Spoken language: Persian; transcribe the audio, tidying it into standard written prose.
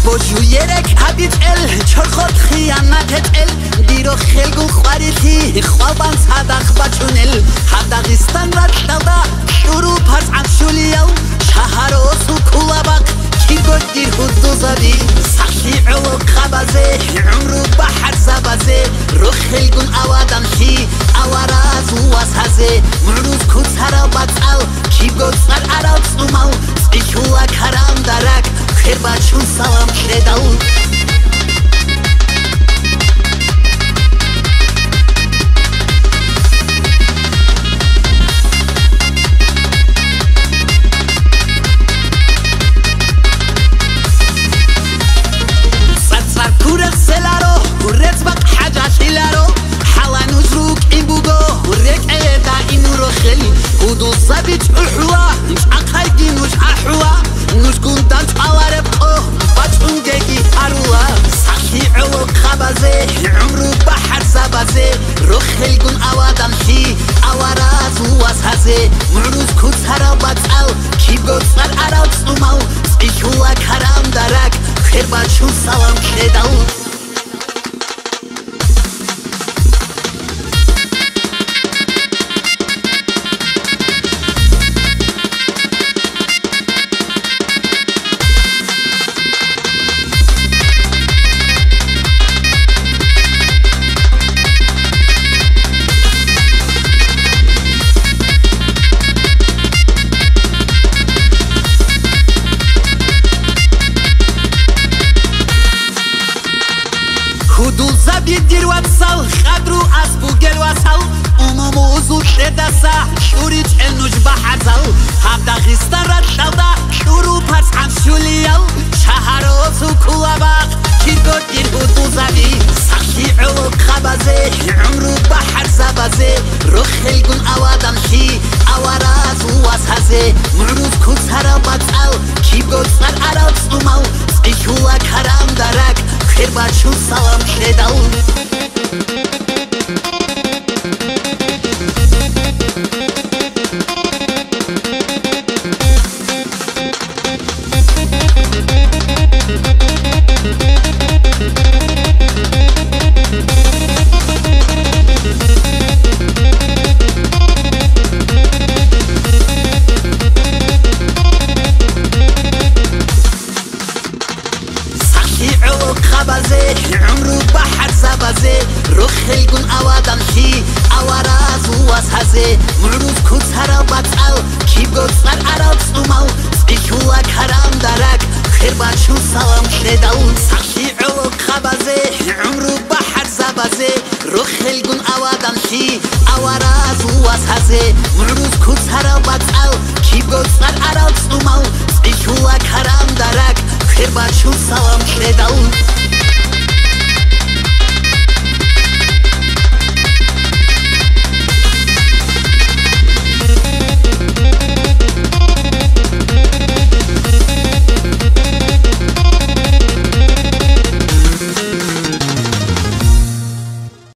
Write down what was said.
بوجویرک حبیت ال چرخات خیانت ال دیرو خلگو خواریتی خوابان صدق بچونل حداقستان رد دادا شروع پس عمشولیو شهر و سکولا باق کی گود دیر خودو زدی سخشی علو خبازه عمرو بحر زبازه رو خلگون اوادم خی اواراز و واسهزه معروض کود سرا بطل کی گود سر عراق سومو سیکولا کرام درک خیر بچون سلام کردو صبيت الحوا مش عقايدي مش أحوا مش كنت أتعوارب باتون جيكي أرولا صحي علو خبازي عمرو بحر زبازي روخ الجون أوادم خي أوراز واسهزي معروز كود سرا بطل كي بود سر عراق سومو سيكولا كرام درك خير باتشون سلام كردو خودو زبی دیر وصل خدرو اسبو گل وصل موضوع شده سا شوری چنوش بحزل حداقستان رد دادا شروع پس همشولیو شهر و سکولا باق کی گود دیر خودو زبی سخشی علو خبازه عمرو بحر زبازه رو خلگون اوادم خی اواراز و واسهزه معروض کود سرا بطل کی گود سر عراق سومو سیکولا کرام درک خیر بچون سلام کردو خبازه عمرو بحر زبازه رو خلگون اوادم خی اواراز و واسهزه معروض کود سرا بطل کی بود سر عراق سومو سیکولا کرام درک خیر بچون سلام کردو سخشی علو خبازه عمرو بحر زبازه رو خلگون اوادم خی اواراز و واسهزه معروض کود سرا بطل کی بود سر عراق سومو سیکولا کرام درک خیر بچون سلام کردو